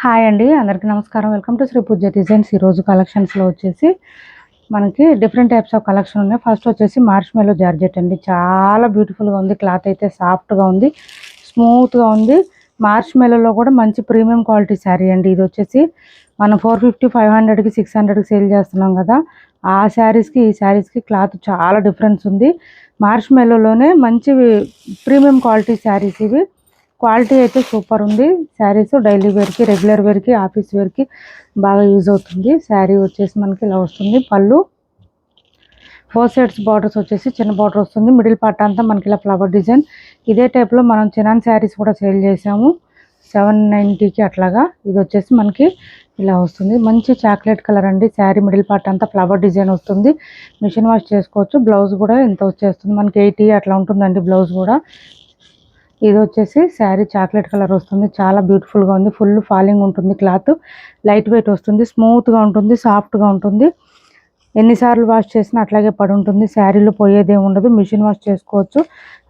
Hi అండి, అందరికీ నమస్కారం. Welcome to Sri Pooja designs. ఈరోజు కలెక్షన్స్లో వచ్చేసి మనకి డిఫరెంట్ టైప్స్ ఆఫ్ కలెక్షన్ ఉన్నాయి. ఫస్ట్ వచ్చేసి మార్ష్మెల్లో జార్జెట్ అండి. చాలా బ్యూటిఫుల్గా ఉంది. క్లాత్ అయితే సాఫ్ట్గా ఉంది, స్మూత్గా ఉంది. మార్ష్మెల్లో కూడా మంచి ప్రీమియం క్వాలిటీ శారీ అండి. ఇది వచ్చేసి మనం 450, 500కి, 600కి సేల్ చేస్తున్నాం కదా. ఆ శారీస్కి ఈ శారీస్కి క్లాత్ చాలా డిఫరెన్స్ ఉంది. మార్ష్మెల్లోనే మంచి ప్రీమియం క్వాలిటీ శారీస్ ఇవి. క్వాలిటీ అయితే సూపర్ ఉంది. శారీస్ డైలీ వేర్కి, రెగ్యులర్ వేర్కి, ఆఫీస్ వేర్కి బాగా యూజ్ అవుతుంది. శారీ వచ్చేసి మనకి ఇలా వస్తుంది. పళ్ళు 4 సైడ్స్ బార్డర్స్ వచ్చేసి చిన్న బార్డర్ వస్తుంది. మిడిల్ పార్ట్ అంతా మనకి ఇలా ఫ్లవర్ డిజైన్. ఇదే టైప్లో మనం చినాన్ శారీస్ కూడా సేల్ చేసాము 790కి అట్లాగా. ఇది వచ్చేసి మనకి ఇలా వస్తుంది. మంచి చాక్లెట్ కలర్ అండి. శారీ మిడిల్ పార్ట్ అంతా ఫ్లవర్ డిజైన్ వస్తుంది. మిషన్ వాష్ చేసుకోవచ్చు. బ్లౌజ్ కూడా ఎంత వచ్చేస్తుంది మనకి 80 అట్లా ఉంటుందండి బ్లౌజ్ కూడా. ఇది వచ్చేసి శారీ చాక్లెట్ కలర్ వస్తుంది. చాలా బ్యూటిఫుల్గా ఉంది. ఫుల్ ఫాలింగ్ ఉంటుంది. క్లాత్ లైట్ వెయిట్ వస్తుంది. స్మూత్గా ఉంటుంది, సాఫ్ట్గా ఉంటుంది. ఎన్నిసార్లు వాష్ చేసినా అట్లాగే పడి ఉంటుంది. శారీలో పోయేదే ఉండదు. మిషన్ వాష్ చేసుకోవచ్చు.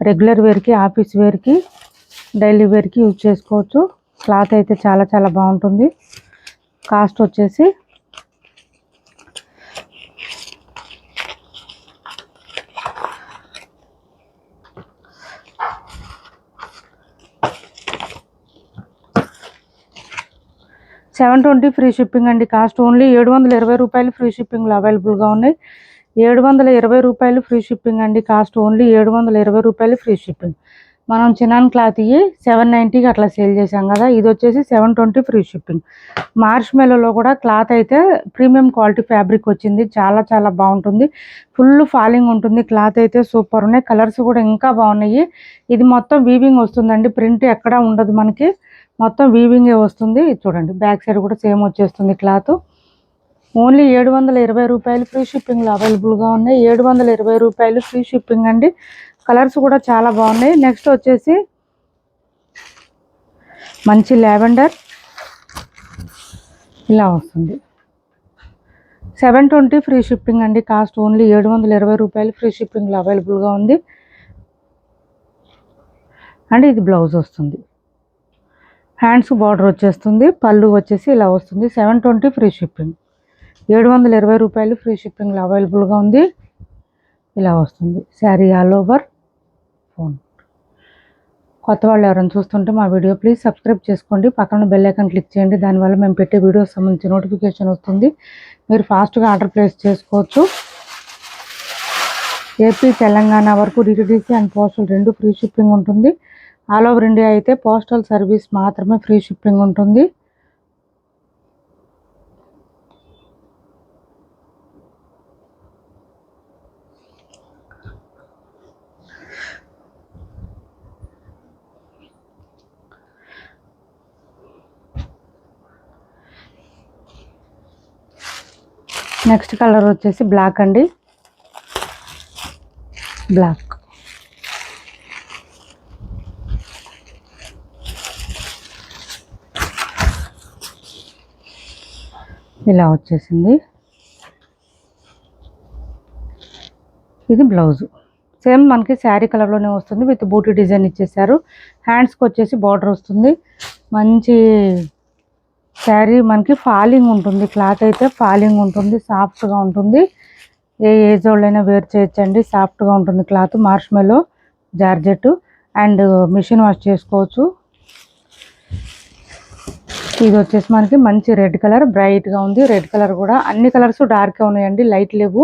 రెగ్యులర్ వేర్కి, ఆఫీస్ వేర్కి, డైలీ వేర్కి యూజ్ చేసుకోవచ్చు. క్లాత్ అయితే చాలా చాలా బాగుంటుంది. కాస్ట్ వచ్చేసి 720 ఫ్రీ షిప్పింగ్ అండి. కాస్ట్ ఓన్లీ 720 రూపాయలు ఫ్రీ షిప్పింగ్లో అవైలబుల్గా ఉన్నాయి. 720 రూపాయలు ఫ్రీ షిప్పింగ్ అండి. కాస్ట్ ఓన్లీ 720 రూపాయలు ఫ్రీ షిప్పింగ్. మనం చినాన్ క్లాత్ ఇవి 790కి అట్లా సేల్ చేసాం కదా. ఇది వచ్చేసి 720 ఫ్రీ షిప్పింగ్. మార్ష్మెల్లో కూడా క్లాత్ అయితే ప్రీమియం క్వాలిటీ ఫ్యాబ్రిక్ వచ్చింది. చాలా చాలా బాగుంటుంది. ఫుల్ ఫాలింగ్ ఉంటుంది. క్లాత్ అయితే సూపర్ ఉన్నాయి. కలర్స్ కూడా ఇంకా బాగున్నాయి. ఇది మొత్తం వీవింగ్ వస్తుందండి. ప్రింట్ ఎక్కడా ఉండదు మనకి. మొత్తం వీవింగే వస్తుంది. చూడండి, బ్యాక్ సైడ్ కూడా సేమ్ వచ్చేస్తుంది క్లాత్. ఓన్లీ 720 రూపాయలు ఫ్రీ షిప్పింగ్లో అవైలబుల్గా ఉన్నాయి. 720 రూపాయలు ఫ్రీ షిప్పింగ్ అండి. కలర్స్ కూడా చాలా బాగున్నాయి. నెక్స్ట్ వచ్చేసి మంచి లావెండర్ ఇలా వస్తుంది. 720 ఫ్రీ షిప్పింగ్ అండి. కాస్ట్ ఓన్లీ 720 రూపాయలు ఫ్రీ షిప్పింగ్లో అవైలబుల్గా ఉంది. అండ్ ఇది బ్లౌజ్ వస్తుంది. హ్యాండ్స్ బార్డర్ వచ్చేస్తుంది. పళ్ళు వచ్చేసి ఇలా వస్తుంది. 720 ఫ్రీ షిప్పింగ్. 720 రూపాయలు ఫ్రీ షిప్పింగ్లో అవైలబుల్గా ఉంది. ఇలా వస్తుంది శారీ ఆల్ ఓవర్. ఫోన్ కొత్త వాళ్ళు ఎవరైనా చూస్తుంటే మా వీడియో ప్లీజ్ సబ్స్క్రైబ్ చేసుకోండి. పక్కన బెల్ ఐకాన్ క్లిక్ చేయండి. దానివల్ల మేము పెట్టే వీడియోస్ సంబంధించి నోటిఫికేషన్ వస్తుంది. మీరు ఫాస్ట్గా ఆర్డర్ ప్లేస్ చేసుకోవచ్చు. ఏపీ, తెలంగాణ వరకు DTDC and postal 2 free shipping ఉంటుంది. ఆల్ ఓవర్ ఇండియా అయితే పోస్టల్ సర్వీస్ మాత్రమే ఫ్రీ షిప్పింగ్ ఉంటుంది. నెక్స్ట్ కలర్ వచ్చేసి బ్లాక్ అండి. బ్లాక్ ఇలా వచ్చేసింది. ఇది బ్లౌజ్ సేమ్ మనకి శారీ కలర్లోనే వస్తుంది. విత్ బూటీ డిజైన్ ఇచ్చేసారు. హ్యాండ్స్కి వచ్చేసి బార్డర్ వస్తుంది. మంచి శారీ మనకి ఫాలింగ్ ఉంటుంది. క్లాత్ అయితే ఫాలింగ్ ఉంటుంది, సాఫ్ట్గా ఉంటుంది. ఏ ఏజ్ వాళ్ళైనా వేర్ చేయొచ్చండి. సాఫ్ట్గా ఉంటుంది cloth. Marshmallow georgette and machine wash చేసుకోవచ్చు. ఇది వచ్చేసి మనకి మంచి రెడ్ కలర్, బ్రైట్గా ఉంది. రెడ్ కలర్ కూడా అన్ని కలర్స్ డార్క్గా ఉన్నాయండి, లైట్ లేవు.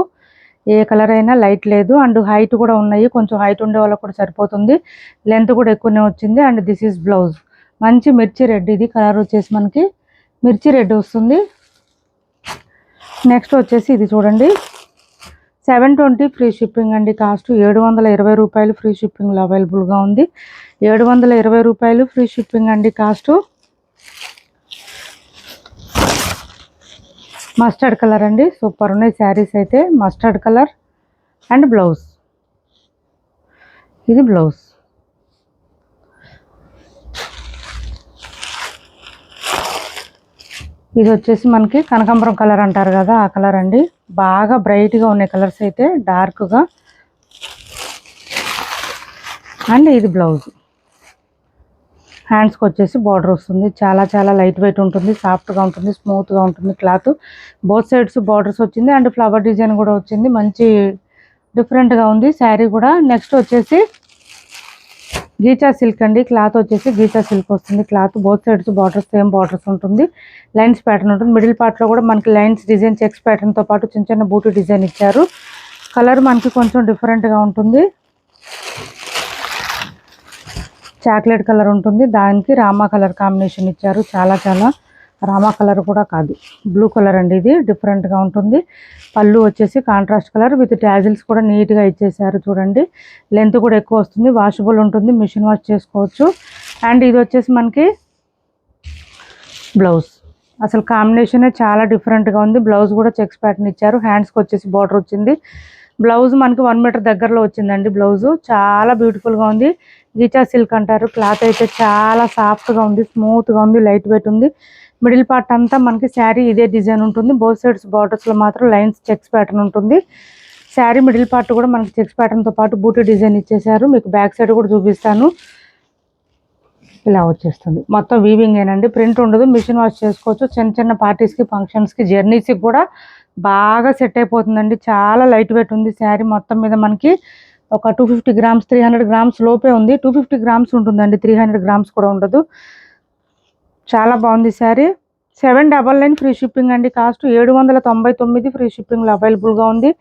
ఏ కలర్ అయినా లైట్ లేదు. అండ్ హైట్ కూడా ఉన్నాయి. కొంచెం హైట్ ఉండే వాళ్ళకి కూడా సరిపోతుంది. లెంత్ కూడా ఎక్కువనే వచ్చింది. And this is blouse. మంచి మిర్చి రెడ్. ఇది కలర్ వచ్చేసి మనకి మిర్చి రెడ్ వస్తుంది. నెక్స్ట్ వచ్చేసి ఇది చూడండి, 720 ఫ్రీ షిప్పింగ్ అండి. కాస్ట్ 720 రూపాయలు ఫ్రీ షిప్పింగ్లో అవైలబుల్గా ఉంది. 720 రూపాయలు ఫ్రీ షిప్పింగ్ అండి. కాస్ట్ మస్టర్డ్ కలర్ అండి. సూపర్ ఉన్నాయి శారీస్ అయితే. Mustard colour and blouse. ఇది బ్లౌజ్. ఇది వచ్చేసి మనకి కనకాంబరం కలర్ అంటారు కదా, ఆ కలర్ అండి. బాగా బ్రైట్గా ఉన్నాయి కలర్స్ అయితే, డార్క్గా. అండ్ ఇది బ్లౌజ్. హ్యాండ్స్కి వచ్చేసి బార్డర్ వస్తుంది. చాలా చాలా లైట్ వెయిట్ ఉంటుంది, సాఫ్ట్గా ఉంటుంది, స్మూత్గా ఉంటుంది క్లాత్. బోత్ సైడ్స్ బార్డర్స్ వచ్చింది అండ్ ఫ్లవర్ డిజైన్ కూడా వచ్చింది. మంచి డిఫరెంట్గా ఉంది శారీ కూడా. నెక్స్ట్ వచ్చేసి గీచా సిల్క్ అండి. క్లాత్ వచ్చేసి గీచా సిల్క్ వస్తుంది. Cloth both sides borders same borders ఉంటుంది. లైన్స్ ప్యాటర్న్ ఉంటుంది. మిడిల్ పార్ట్లో కూడా మనకి లైన్స్ డిజైన్ చెక్స్ ప్యాటర్న్తో పాటు చిన్న చిన్న బూటీ డిజైన్ ఇచ్చారు. కలర్ మనకి కొంచెం డిఫరెంట్గా ఉంటుంది. చాక్లెట్ కలర్ ఉంటుంది, దానికి రామా కలర్ కాంబినేషన్ ఇచ్చారు. చాలా చాలా రామా కలర్ కూడా కాదు, బ్లూ కలర్ అండి. ఇది డిఫరెంట్గా ఉంటుంది. పళ్ళు వచ్చేసి కాంట్రాస్ట్ కలర్ విత్ ట్యాజిల్స్ కూడా నీట్గా ఇచ్చేసారు. చూడండి, లెంత్ కూడా ఎక్కువ వస్తుంది, వాషబుల్ ఉంటుంది, మిషన్ వాష్ చేసుకోవచ్చు. అండ్ ఇది వచ్చేసి మనకి బ్లౌజ్. అసలు కాంబినేషనే చాలా డిఫరెంట్గా ఉంది. బ్లౌజ్ కూడా చెక్స్ ప్యాటర్న్ ఇచ్చారు. హ్యాండ్స్కి వచ్చేసి బార్డర్ వచ్చింది. బ్లౌజ్ మనకి 1 మీటర్ దగ్గరలో వచ్చిందండి. బ్లౌజు చాలా బ్యూటిఫుల్గా ఉంది. గీచా సిల్క్ అంటారు. క్లాత్ అయితే చాలా సాఫ్ట్గా ఉంది, స్మూత్గా ఉంది, లైట్ వెయిట్ ఉంది. మిడిల్ పార్ట్ అంతా మనకి శారీ ఇదే డిజైన్ ఉంటుంది. బోత్ సైడ్స్ బార్డర్స్లో మాత్రం లైన్స్ చెక్స్ ప్యాటర్న్ ఉంటుంది. శారీ మిడిల్ పార్ట్ కూడా మనకి చెక్స్ ప్యాటర్న్తో పాటు బూటీ డిజైన్ ఇచ్చేసారు. మీకు బ్యాక్ సైడ్ కూడా చూపిస్తాను. ఇలా వచ్చేస్తుంది. మొత్తం వీవింగ్ ఏనండి, ప్రింట్ ఉండదు, మిషన్ వాష్ చేసుకోవచ్చు. చిన్న చిన్న పార్టీస్కి, ఫంక్షన్స్కి, జర్నీస్కి కూడా బాగా సెట్ అయిపోతుందండి. చాలా లైట్ వెయిట్ ఉంది శారీ. మొత్తం మీద మనకి ఒక 250 గ్రామ్స్ 300 గ్రామ్స్ లోపే ఉంది. 250 గ్రామ్స్ ఉంటుందండి, 300 గ్రామ్స్ కూడా ఉండదు. చాలా బాగుంది శారీ. 799 ఫ్రీ షిప్పింగ్ అండి. కాస్ట్ 799 ఫ్రీ షిప్పింగ్లో అవైలబుల్గా ఉంది.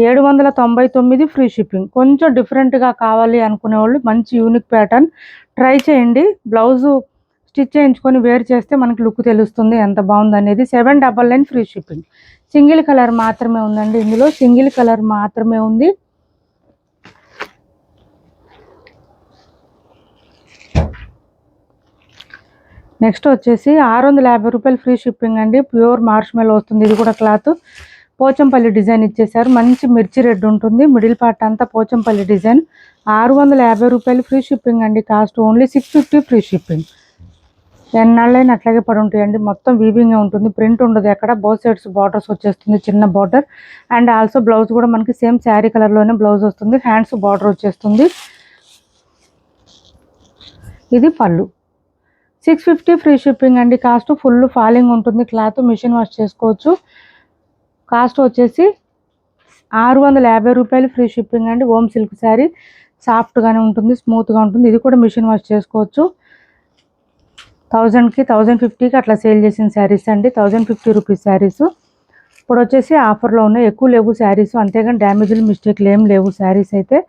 799 ఫ్రీ షిప్పింగ్. కొంచెం డిఫరెంట్గా కావాలి అనుకునే వాళ్ళు మంచి యూనిక్ ప్యాటర్న్ ట్రై చేయండి. బ్లౌజు స్టిచ్ చేయించుకొని వేర్ చేస్తే మనకి లుక్ తెలుస్తుంది ఎంత బాగుంది అనేది. 799 ఫ్రీ షిప్పింగ్. సింగిల్ కలర్ మాత్రమే ఉందండి, ఇందులో సింగిల్ కలర్ మాత్రమే ఉంది. నెక్స్ట్ వచ్చేసి 650 రూపాయలు ఫ్రీ షిప్పింగ్ అండి. ప్యూర్ మార్ష్మెలో వస్తుంది. ఇది కూడా క్లాత్ పోచంపల్లి డిజైన్ ఇచ్చేసారు. మంచి మిర్చి రెడ్ ఉంటుంది. మిడిల్ పార్ట్ అంతా పోచంపల్లి డిజైన్. 650 రూపాయలు ఫ్రీ షిప్పింగ్ అండి. Cost only 650 free shipping. ఎన్నాళ్ళైనా అట్లాగే పడి ఉంటాయండి. మొత్తం వీవింగ్ ఉంటుంది, ప్రింట్ ఉండదు ఎక్కడ. బోత్ సైడ్స్ బార్డర్స్ వచ్చేస్తుంది, చిన్న బార్డర్. అండ్ ఆల్సో బ్లౌజ్ కూడా మనకి సేమ్ శారీ కలర్లోనే బ్లౌజ్ వస్తుంది. హ్యాండ్స్ బార్డర్ వచ్చేస్తుంది. ఇది పళ్ళు. 650 ఫ్రీ షిప్పింగ్ అండి. కాస్ట్ ఫుల్ ఫాలింగ్ ఉంటుంది. క్లాత్ మిషన్ వాష్ చేసుకోవచ్చు. కాస్ట్ వచ్చేసి 650 రూపాయలు ఫ్రీ షిప్పింగ్ అండి. హోమ్ సిల్క్ శారీ సాఫ్ట్గానే ఉంటుంది, స్మూత్గా ఉంటుంది. ఇది కూడా మిషన్ వాష్ చేసుకోవచ్చు. 1000కి 1050కి అట్లా సేల్ చేసిన శారీస్ అండి. 1050 రూపీస్ శారీస్. ఇప్పుడు వచ్చేసి ఆఫర్లో ఉన్నాయి. ఎక్కువ లేవు శారీస్, అంతేగాని డ్యామేజ్లు మిస్టేక్లు ఏం లేవు. శారీస్ అయితే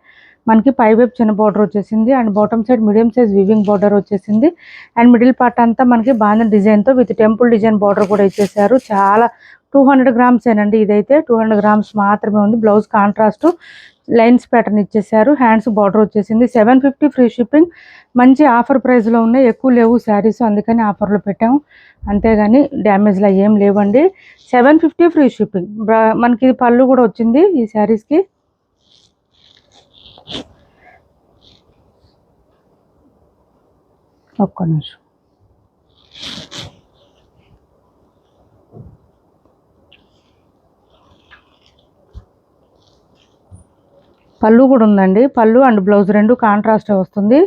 మనకి పై వైపు చిన్న బార్డర్ వచ్చేసింది and bottom side medium size weaving border వచ్చేసింది. అండ్ మిడిల్ పార్ట్ అంతా మనకి బాంధన్ డిజైన్తో విత్ టెంపుల్ డిజైన్ బార్డర్ కూడా ఇచ్చేసారు. చాలా 200 గ్రామ్స్ ఏనండి. ఇదైతే 200 గ్రామ్స్ మాత్రమే ఉంది. బ్లౌజ్ కాంట్రాస్ట్ లైన్స్ ప్యాటర్న్ ఇచ్చేసారు. హ్యాండ్స్ బార్డర్ వచ్చేసింది. 750 ఫ్రీ షిప్పింగ్. మంచి ఆఫర్ ప్రైస్లో ఉన్నాయి. ఎక్కువ లేవు శారీస్, అందుకని ఆఫర్లో పెట్టాము, అంతేగాని డ్యామేజ్లో ఏం లేవండి. 750 ఫ్రీ షిప్పింగ్. మనకి ఇది పళ్ళు కూడా వచ్చింది ఈ శారీస్కి. ఒక్క నిమిషం. పళ్ళు కూడా ఉందండి. పళ్ళు అండ్ బ్లౌజ్ రెండు కాంట్రాస్ట్ వస్తుంది.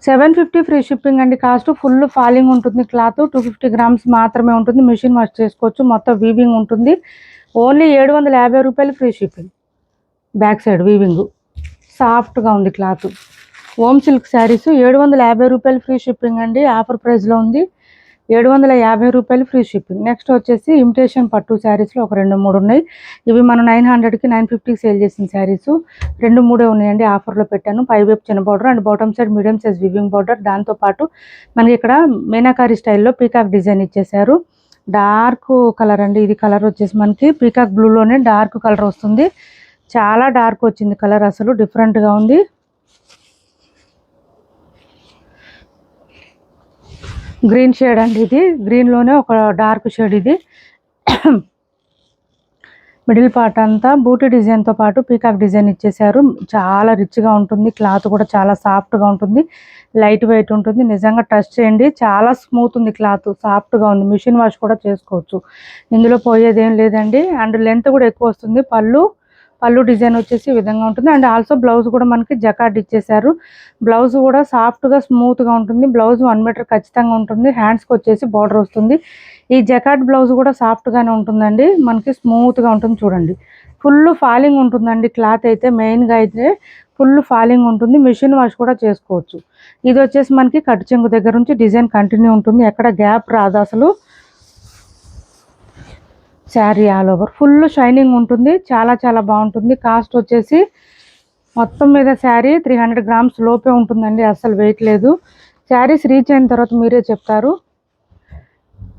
750 ఫ్రీ షిప్పింగ్ అండి. కాస్ట్ ఫుల్ ఫాలింగ్ ఉంటుంది. క్లాత్ 250 గ్రామ్స్ మాత్రమే ఉంటుంది. మిషన్ వాష్ చేసుకోవచ్చు. మొత్తం వీవింగ్ ఉంటుంది. ఓన్లీ 750 రూపాయలు free shipping. Back side weaving సాఫ్ట్గా ఉంది క్లాత్. హోమ్ సిల్క్ శారీస్ 750 రూపాయలు ఫ్రీ షిప్పింగ్ అండి. ఆఫర్ ప్రైస్లో ఉంది. 750 రూపాయలు ఫ్రీ షిప్పింగ్. నెక్స్ట్ వచ్చేసి ఇమిటేషన్ పట్టు శారీస్లో ఒక 2-3 ఉన్నాయి. ఇవి మనం 900కి 950కి సేల్ చేసిన శారీస్ 2-3 ఉన్నాయండి. ఆఫర్లో పెట్టాను. పై వైపు చిన్న border and bottom side medium size weaving border. దాంతోపాటు మనకి ఇక్కడ మీనాకారి స్టైల్లో పీకాక్ డిజైన్ ఇచ్చేసారు. డార్క్ కలర్ అండి. ఇది కలర్ వచ్చేసి మనకి పీకాక్ బ్లూలోనే డార్క్ కలర్ వస్తుంది. చాలా డార్క్ వచ్చింది కలర్, అసలు డిఫరెంట్గా ఉంది. గ్రీన్ షేడ్ అండి. ఇది గ్రీన్లోనే ఒక డార్క్ షేడ్. ఇది మిడిల్ పార్ట్ అంతా బూటీ డిజైన్తో పాటు పీకాక్ డిజైన్ ఇచ్చేసారు. చాలా రిచ్గా ఉంటుంది. క్లాత్ కూడా చాలా సాఫ్ట్గా ఉంటుంది, లైట్ వెయిట్ ఉంటుంది. నిజంగా టచ్ చేయండి, చాలా స్మూత్ ఉంది క్లాత్, సాఫ్ట్గా ఉంది. మిషన్ వాష్ కూడా చేసుకోవచ్చు, ఇందులో పోయేది ఏం లేదండి. అండ్ లెంత్ కూడా ఎక్కువ వస్తుంది. పళ్ళు పళ్ళు డిజైన్ వచ్చేసి ఈ విధంగా ఉంటుంది. అండ్ ఆల్సో బ్లౌజ్ కూడా మనకి జకార్డ్ ఇచ్చేసారు. బ్లౌజ్ కూడా సాఫ్ట్గా స్మూత్గా ఉంటుంది. బ్లౌజ్ 1 మీటర్ ఖచ్చితంగా ఉంటుంది. హ్యాండ్స్కి వచ్చేసి బార్డర్ వస్తుంది. ఈ జకార్డ్ బ్లౌజ్ కూడా సాఫ్ట్గానే ఉంటుందండి, మనకి స్మూత్గా ఉంటుంది. చూడండి, ఫుల్ ఫాలింగ్ ఉంటుందండి. క్లాత్ అయితే మెయిన్గా అయితే ఫుల్ ఫాలింగ్ ఉంటుంది. మిషన్ వాష్ కూడా చేసుకోవచ్చు. ఇది వచ్చేసి మనకి కట్టు చెంగు దగ్గర నుంచి డిజైన్ కంటిన్యూ ఉంటుంది, ఎక్కడ గ్యాప్ రాదు అసలు. Sari all over full shining ఉంటుంది, చాలా చాలా బాగుంటుంది. కాస్ట్ వచ్చేసి మొత్తం మీద శారీ 300 గ్రామ్స్ లోపే ఉంటుందండి, అసలు వెయిట్ లేదు. శారీస్ రీచ్ అయిన తర్వాత మీరే చెప్తారు.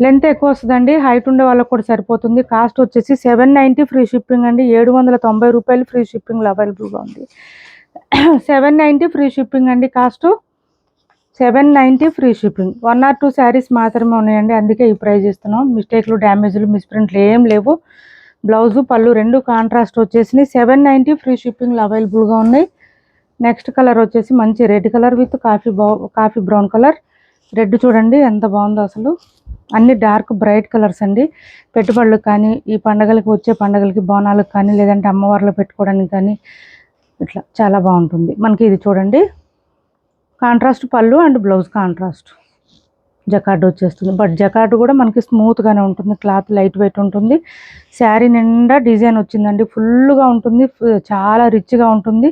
లెంత్ ఎక్కువ వస్తుందండి, హైట్ ఉండే వాళ్ళకి కూడా సరిపోతుంది. కాస్ట్ వచ్చేసి 790 ఫ్రీ షిప్పింగ్ అండి. 790 రూపాయలు ఫ్రీ షిప్పింగ్లో అవైలబుల్గా ఉంది. 790 ఫ్రీ షిప్పింగ్ అండి. Cost 790 free shipping. 1 or 2 saris మాత్రమే ఉన్నాయండి, అందుకే ఈ ప్రైజ్ ఇస్తున్నాం. మిస్టేక్లు, డ్యామేజ్లు, మిస్ప్రింట్లు ఏం లేవు. బ్లౌజు పళ్ళు రెండు కాంట్రాస్ట్ వచ్చేసి 790 ఫ్రీ షిప్పింగ్లో అవైలబుల్గా ఉన్నాయి. నెక్స్ట్ కలర్ వచ్చేసి మంచి red colour with coffee brown colour. Red చూడండి ఎంత బాగుందో అసలు. అన్ని డార్క్ బ్రైట్ కలర్స్ అండి. పెట్టుబడులకు కానీ, ఈ పండగలకి, వచ్చే పండగలకి, బోనాలకు కానీ, లేదంటే అమ్మవార్లు పెట్టుకోవడానికి కానీ ఇట్లా చాలా బాగుంటుంది. మనకి ఇది చూడండి, కాంట్రాస్ట్ పళ్ళు అండ్ బ్లౌజ్ కాంట్రాస్ట్. జకార్డ్ వచ్చేస్తుంది, బట్ జకార్డ్ కూడా మనకి స్మూత్గానే ఉంటుంది. క్లాత్ లైట్ వెయిట్ ఉంటుంది. శారీ నిండా డిజైన్ వచ్చిందండి, ఫుల్గా ఉంటుంది, చాలా రిచ్గా ఉంటుంది.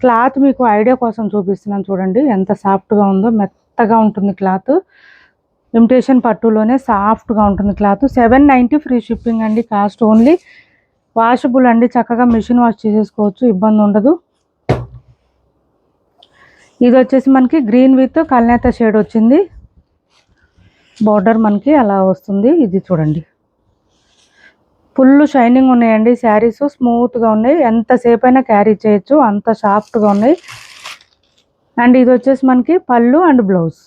క్లాత్ మీకు ఐడియా కోసం చూపిస్తున్నాను, చూడండి ఎంత సాఫ్ట్గా ఉందో. మెత్తగా ఉంటుంది క్లాత్. ఇమిటేషన్ పట్టులోనే సాఫ్ట్గా ఉంటుంది క్లాత్. 790 ఫ్రీ షిప్పింగ్ అండి. Cost only. వాషబుల్ అండి, చక్కగా మిషన్ వాష్ చేసేసుకోవచ్చు, ఇబ్బంది ఉండదు. ఇది వచ్చేసి మనకి గ్రీన్ విత్ కల్నేత షేడ్ వచ్చింది. బార్డర్ మనకి అలా వస్తుంది. ఇది చూడండి, ఫుల్ షైనింగ్ ఉన్నాయండి శారీస్, స్మూత్గా ఉన్నాయి. ఎంతసేపు అయినా క్యారీ చేయొచ్చు, అంత సాఫ్ట్గా ఉన్నాయి. అండ్ ఇది వచ్చేసి మనకి పళ్ళు and blouse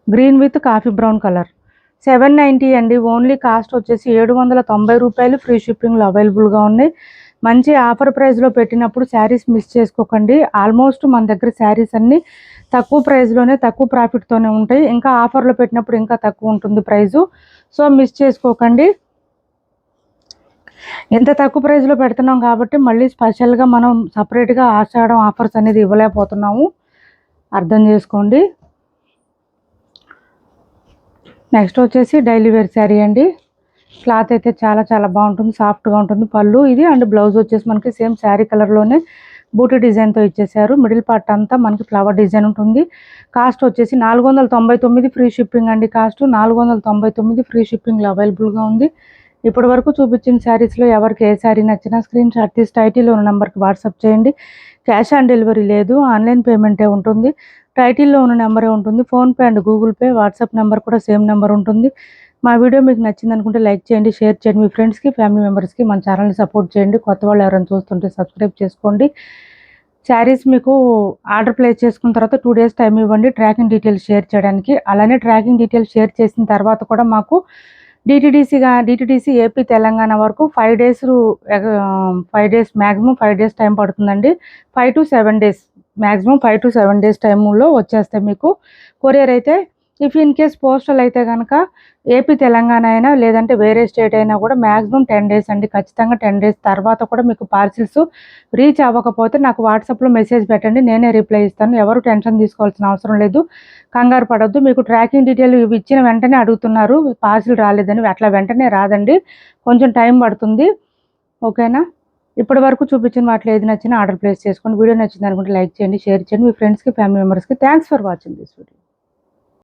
green with coffee brown colour. 790 అండి ఓన్లీ. కాస్ట్ వచ్చేసి 790 రూపాయలు ఫ్రీ షిప్పింగ్లో అవైలబుల్గా ఉన్నాయి. మంచి ఆఫర్ ప్రైస్లో పెట్టినప్పుడు శారీస్ మిస్ చేసుకోకండి. ఆల్మోస్ట్ మన దగ్గర శారీస్ అన్నీ తక్కువ ప్రైస్లోనే, తక్కువ ప్రాఫిట్తోనే ఉంటాయి. ఇంకా ఆఫర్లో పెట్టినప్పుడు ఇంకా తక్కువ ఉంటుంది ప్రైజు, సో మిస్ చేసుకోకండి. ఎంత తక్కువ ప్రైస్లో పెడుతున్నాం కాబట్టి మళ్ళీ స్పెషల్గా మనం సపరేట్గా ఆషాఢం ఆఫర్స్ అనేది ఇవ్వలేకపోతున్నాము, అర్థం చేసుకోండి. నెక్స్ట్ వచ్చేసి డైలీ వేర్ శారీ అండి. క్లాత్ అయితే చాలా చాలా బాగుంటుంది, సాఫ్ట్గా ఉంటుంది. పళ్ళు ఇది అండ్ బ్లౌజ్ వచ్చేసి మనకి సేమ్ శారీ కలర్లోనే బూటీ డిజైన్తో ఇచ్చేసారు. మిడిల్ పార్ట్ అంతా మనకి ఫ్లవర్ డిజైన్ ఉంటుంది. కాస్ట్ వచ్చేసి 499 ఫ్రీ షిప్పింగ్ అండి. కాస్ట్ 499 ఫ్రీ షిప్పింగ్లో అవైలబుల్గా ఉంది. ఇప్పటి వరకు చూపించిన శారీస్లో ఎవరికి ఏ శారీ నచ్చినా స్క్రీన్ షాట్ తీసి టైటిల్లో ఉన్న నెంబర్కి వాట్సాప్ చేయండి. క్యాష్ ఆన్ డెలివరీ లేదు, ఆన్లైన్ పేమెంటే ఉంటుంది. టైటిల్లో ఉన్న నెంబరే ఉంటుంది. PhonePe and Google pay, WhatsApp number కూడా సేమ్ నెంబర్ ఉంటుంది. మా వీడియో మీకు నచ్చింది అనుకుంటే లైక్ చేయండి, షేర్ చేయండి, మీ ఫ్రెండ్స్కి, ఫ్యామిలీ మెంబర్స్కి మన ఛానల్ని సపోర్ట్ చేయండి. కొత్త వాళ్ళు ఎవరైనా చూస్తుంటే సబ్స్క్రైబ్ చేసుకోండి. శారీస్ మీకు ఆర్డర్ ప్లేస్ చేసుకున్న తర్వాత 2 days టైం ఇవ్వండి ట్రాకింగ్ డీటెయిల్స్ షేర్ చేయడానికి. అలానే ట్రాకింగ్ డీటెయిల్స్ షేర్ చేసిన తర్వాత కూడా మాకు డిటిడిసి ఏపీ తెలంగాణ వరకు 5 days మ్యాక్సిమం 5 days టైం పడుతుందండి. 5 to 7 days maximum 5 to 7 days టైంలో వచ్చేస్తాయి మీకు. కొరియర్ అయితే ఇఫ్ ఇన్ కేస్ పోస్టల్ అయితే కనుక ఏపీ తెలంగాణ అయినా లేదంటే వేరే స్టేట్ అయినా కూడా మ్యాక్సిమం 10 days అండి. ఖచ్చితంగా 10 days తర్వాత కూడా మీకు పార్సిల్స్ రీచ్ అవ్వకపోతే నాకు వాట్సాప్లో మెసేజ్ పెట్టండి, నేనే రిప్లై ఇస్తాను. ఎవరు టెన్షన్ తీసుకోవాల్సిన అవసరం లేదు, కంగారు పడొద్దు. మీకు ట్రాకింగ్ డీటెయిల్ ఇవి ఇచ్చిన వెంటనే అడుగుతున్నారు పార్సిల్ రాలేదని, అట్లా వెంటనే రాదండి, కొంచెం టైం పడుతుంది. ఓకేనా? ఇప్పటి వరకు చూపించిన వాటిలో ఏది నచ్చినా ఆర్డర్ ప్లేస్ చేసుకోండి. వీడియో నచ్చింది అనుకుంటే లైక్ చేయండి, షేర్ చేయండి, మీ ఫ్రెండ్స్కి, ఫ్యామిలీ మెంబర్స్కి. Thanks for watching this video.